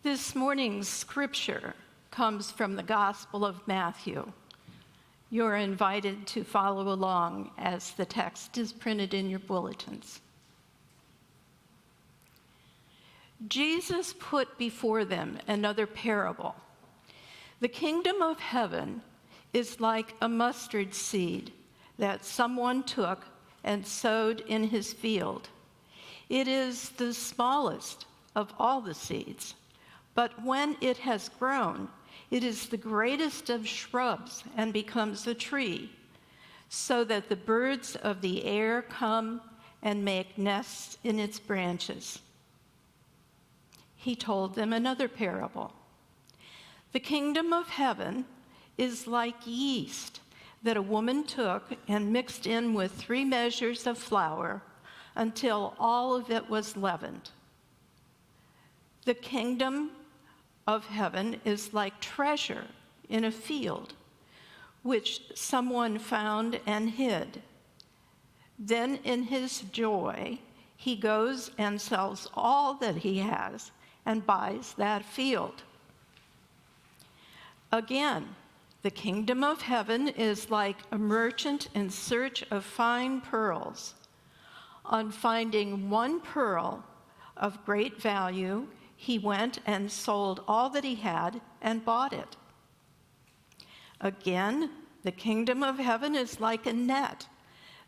This morning's scripture comes from the Gospel of Matthew. You're invited to follow along as the text is printed in your bulletins. Jesus put before them another parable. The kingdom of heaven is like a mustard seed that someone took and sowed in his field. It is the smallest of all the seeds, but when it has grown, it is the greatest of shrubs and becomes a tree, so that the birds of the air come and make nests in its branches. He told them another parable. The kingdom of heaven is like yeast that a woman took and mixed in with 3 measures of flour until all of it was leavened. The kingdom of heaven is like treasure in a field, which someone found and hid. Then in his joy, he goes and sells all that he has and buys that field. Again, the kingdom of heaven is like a merchant in search of fine pearls. On finding one pearl of great value, he went and sold all that he had and bought it. Again, the kingdom of heaven is like a net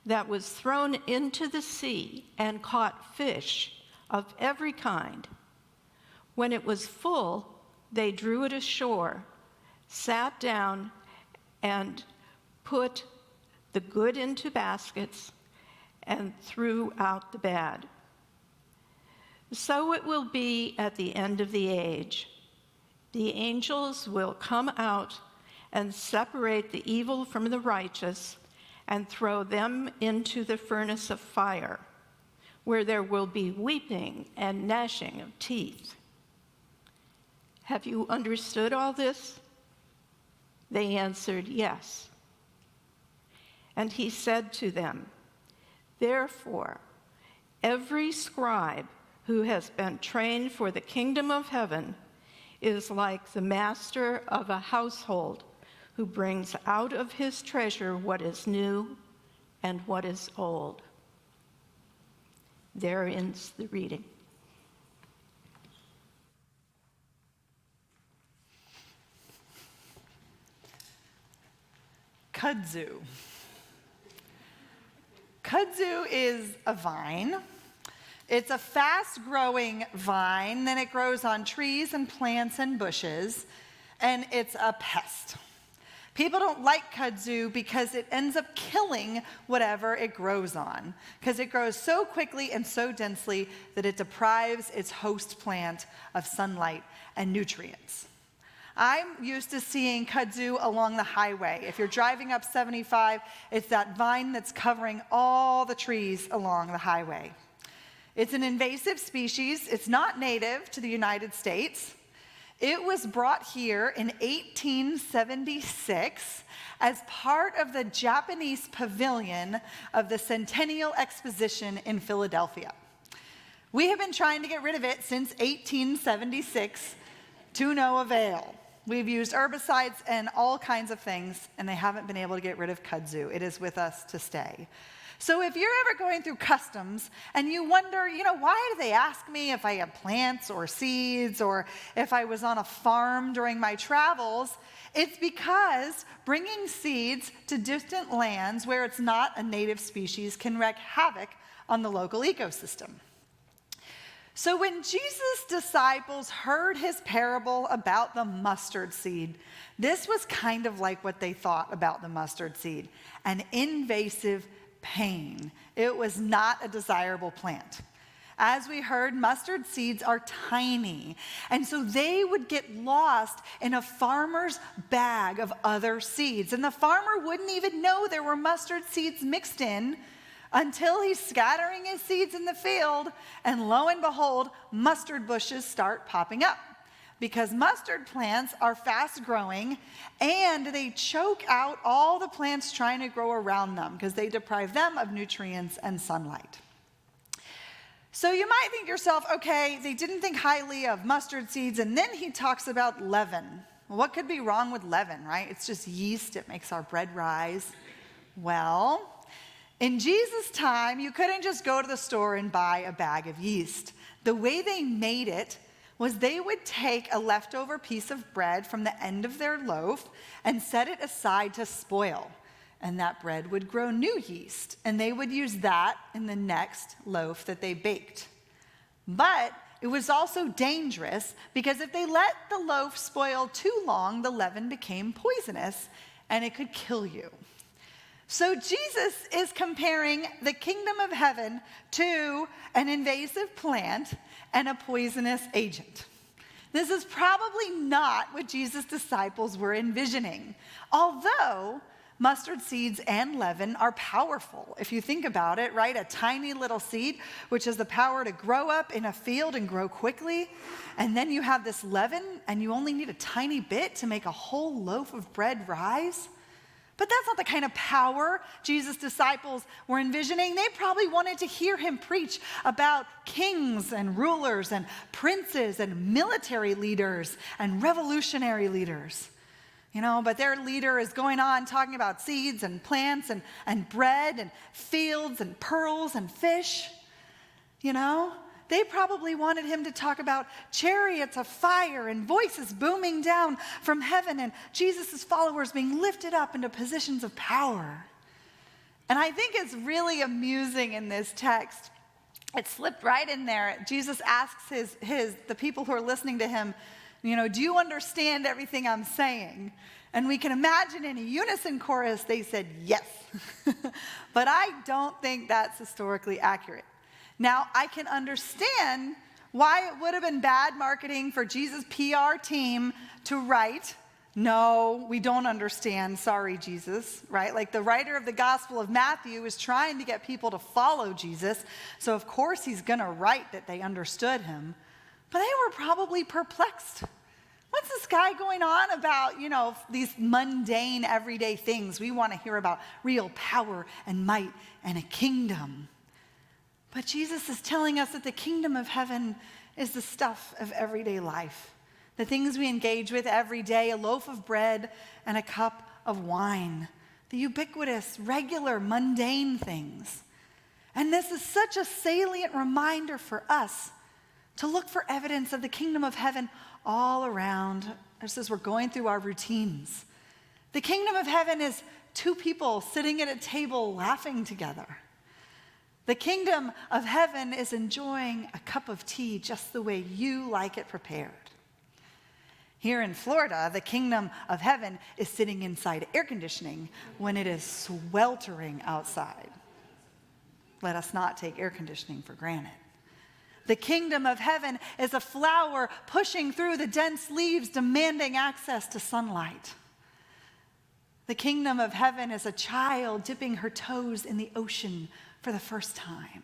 that was thrown into the sea and caught fish of every kind. When it was full, they drew it ashore, sat down, and put the good into baskets and threw out the bad. So it will be at the end of the age. The angels will come out and separate the evil from the righteous and throw them into the furnace of fire, where there will be weeping and gnashing of teeth. Have you understood all this? They answered, yes. And he said to them, therefore, every scribe who has been trained for the kingdom of heaven is like the master of a household who brings out of his treasure what is new and what is old. There ends the reading. Kudzu. Kudzu is a vine. It's a fast-growing vine, then it grows on trees and plants and bushes, and it's a pest. People don't like kudzu because it ends up killing whatever it grows on, because it grows so quickly and so densely that it deprives its host plant of sunlight and nutrients. I'm used to seeing kudzu along the highway. If you're driving up 75, it's that vine that's covering all the trees along the highway. It's an invasive species. It's not native to the United States. It was brought here in 1876 as part of the Japanese pavilion of the Centennial Exposition in Philadelphia. We have been trying to get rid of it since 1876 to no avail. We've used herbicides and all kinds of things, and they haven't been able to get rid of kudzu. It is with us to stay. So if you're ever going through customs and you wonder, why do they ask me if I have plants or seeds or if I was on a farm during my travels, it's because bringing seeds to distant lands where it's not a native species can wreak havoc on the local ecosystem. So when Jesus' disciples heard his parable about the mustard seed, this was kind of like what they thought about the mustard seed, an invasive pain. It was not a desirable plant. As we heard, mustard seeds are tiny, and so they would get lost in a farmer's bag of other seeds, and the farmer wouldn't even know there were mustard seeds mixed in until he's scattering his seeds in the field, and lo and behold, mustard bushes start popping up. Because mustard plants are fast growing and they choke out all the plants trying to grow around them because they deprive them of nutrients and sunlight. So you might think to yourself, okay, they didn't think highly of mustard seeds, and then he talks about leaven. Well, what could be wrong with leaven, right? It's just yeast. It makes our bread rise. Well, in Jesus' time, you couldn't just go to the store and buy a bag of yeast. The way they made it was they would take a leftover piece of bread from the end of their loaf and set it aside to spoil. And that bread would grow new yeast, and they would use that in the next loaf that they baked. But it was also dangerous because if they let the loaf spoil too long, the leaven became poisonous and it could kill you. So Jesus is comparing the kingdom of heaven to an invasive plant and a poisonous agent. This is probably not what Jesus' disciples were envisioning, although mustard seeds and leaven are powerful. If you think about it, right? A tiny little seed, which has the power to grow up in a field and grow quickly. And then you have this leaven, and you only need a tiny bit to make a whole loaf of bread rise. But that's not the kind of power Jesus' disciples were envisioning. They probably wanted to hear him preach about kings and rulers and princes and military leaders and revolutionary leaders. But their leader is going on talking about seeds and plants and bread and fields and pearls and fish. They probably wanted him to talk about chariots of fire and voices booming down from heaven and Jesus' followers being lifted up into positions of power. And I think it's really amusing in this text. It slipped right in there. Jesus asks the people who are listening to him, do you understand everything I'm saying? And we can imagine in a unison chorus, they said yes. But I don't think that's historically accurate. Now, I can understand why it would have been bad marketing for Jesus' PR team to write, no, we don't understand, sorry, Jesus, right? Like the writer of the Gospel of Matthew is trying to get people to follow Jesus, so of course he's going to write that they understood him. But they were probably perplexed. What's this guy going on about, these mundane, everyday things? We want to hear about real power and might and a kingdom. But Jesus is telling us that the kingdom of heaven is the stuff of everyday life. The things we engage with every day, a loaf of bread and a cup of wine. The ubiquitous, regular, mundane things. And this is such a salient reminder for us to look for evidence of the kingdom of heaven all around us as we're going through our routines. The kingdom of heaven is two people sitting at a table laughing together. The kingdom of heaven is enjoying a cup of tea just the way you like it prepared. Here in Florida, the kingdom of heaven is sitting inside air conditioning when it is sweltering outside. Let us not take air conditioning for granted. The kingdom of heaven is a flower pushing through the dense leaves, demanding access to sunlight. The kingdom of heaven is a child dipping her toes in the ocean for the first time.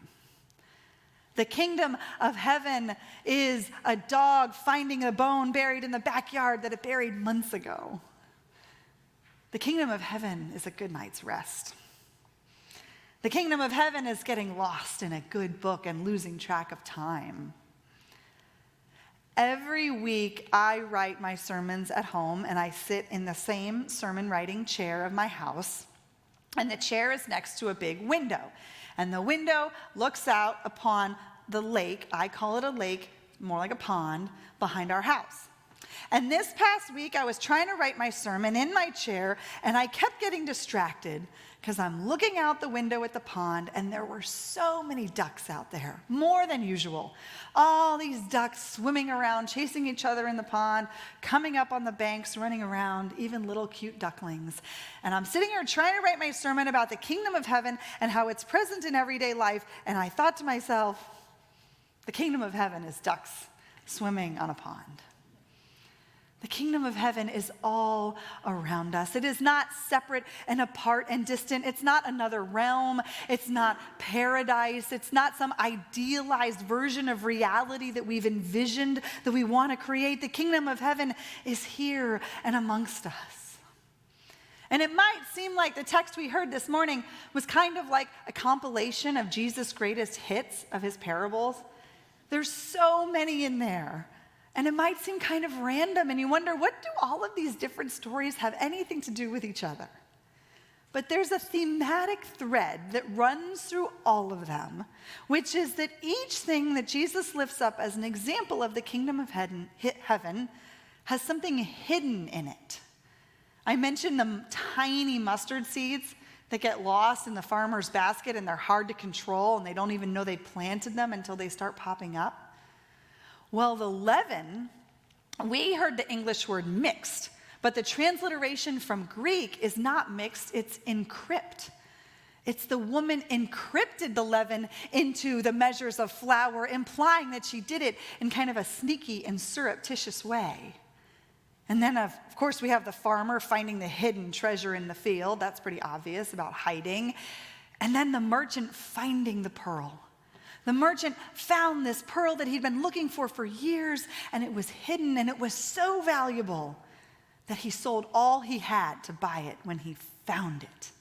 The kingdom of heaven is a dog finding a bone buried in the backyard that it buried months ago. The kingdom of heaven is a good night's rest. The kingdom of heaven is getting lost in a good book and losing track of time. Every week, I write my sermons at home, and I sit in the same sermon writing chair of my house, and the chair is next to a big window. And the window looks out upon the lake. I call it a lake, more like a pond, behind our house. And this past week, I was trying to write my sermon in my chair, and I kept getting distracted because I'm looking out the window at the pond, and there were so many ducks out there, more than usual. All these ducks swimming around, chasing each other in the pond, coming up on the banks, running around, even little cute ducklings. And I'm sitting here trying to write my sermon about the kingdom of heaven and how it's present in everyday life, and I thought to myself, the kingdom of heaven is ducks swimming on a pond. The kingdom of heaven is all around us. It is not separate and apart and distant. It's not another realm. It's not paradise. It's not some idealized version of reality that we've envisioned that we want to create. The kingdom of heaven is here and amongst us. And it might seem like the text we heard this morning was kind of like a compilation of Jesus' greatest hits of his parables. There's so many in there. And it might seem kind of random, and you wonder, what do all of these different stories have anything to do with each other? But there's a thematic thread that runs through all of them, which is that each thing that Jesus lifts up as an example of the kingdom of heaven has something hidden in it. I mentioned the tiny mustard seeds that get lost in the farmer's basket, and they're hard to control, and they don't even know they planted them until they start popping up. Well, the leaven, we heard the English word mixed, but the transliteration from Greek is not mixed, it's encrypt. It's the woman encrypted the leaven into the measures of flour, implying that she did it in kind of a sneaky and surreptitious way. And then, of course, we have the farmer finding the hidden treasure in the field. That's pretty obvious about hiding. And then the merchant finding the pearl. The merchant found this pearl that he'd been looking for years, and it was hidden, and it was so valuable that he sold all he had to buy it when he found it.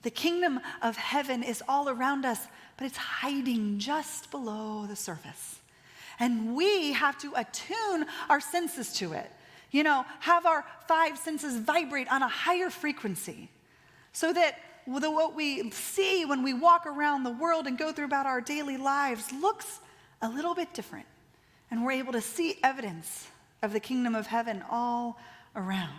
The kingdom of heaven is all around us, but it's hiding just below the surface. And we have to attune our senses to it. Have our 5 senses vibrate on a higher frequency so that what we see when we walk around the world and go through about our daily lives looks a little bit different. And we're able to see evidence of the kingdom of heaven all around.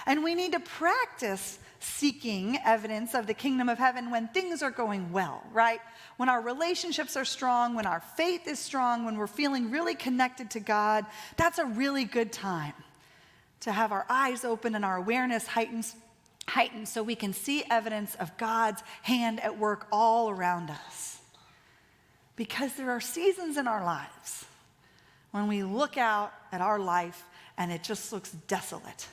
And we need to practice seeking evidence of the kingdom of heaven when things are going well, right? When our relationships are strong, when our faith is strong, when we're feeling really connected to God, that's a really good time to have our eyes open and our awareness heightened so we can see evidence of God's hand at work all around us. Because there are seasons in our lives when we look out at our life and it just looks desolate.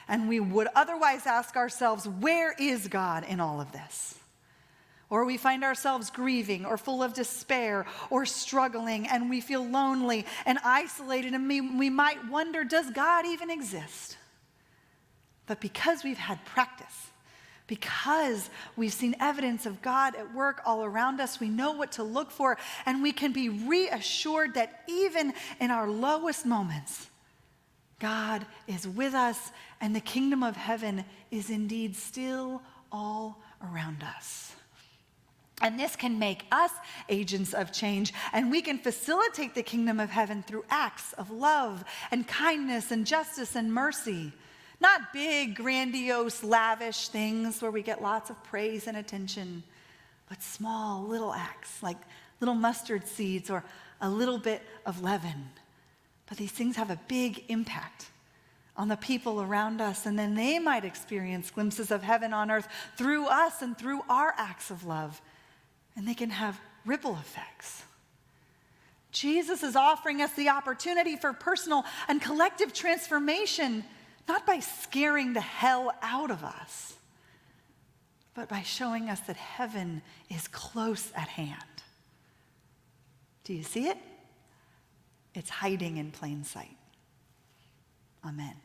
And we would otherwise ask ourselves, where is God in all of this? Or we find ourselves grieving or full of despair or struggling, and we feel lonely and isolated, and we might wonder, does God even exist? But because we've had practice, because we've seen evidence of God at work all around us, we know what to look for, and we can be reassured that even in our lowest moments, God is with us, and the kingdom of heaven is indeed still all around us. And this can make us agents of change, and we can facilitate the kingdom of heaven through acts of love and kindness and justice and mercy. Not big, grandiose, lavish things where we get lots of praise and attention, but small, little acts like little mustard seeds or a little bit of leaven. But these things have a big impact on the people around us, and then they might experience glimpses of heaven on earth through us and through our acts of love. And they can have ripple effects. Jesus is offering us the opportunity for personal and collective transformation, not by scaring the hell out of us, but by showing us that heaven is close at hand. Do you see it? It's hiding in plain sight. Amen.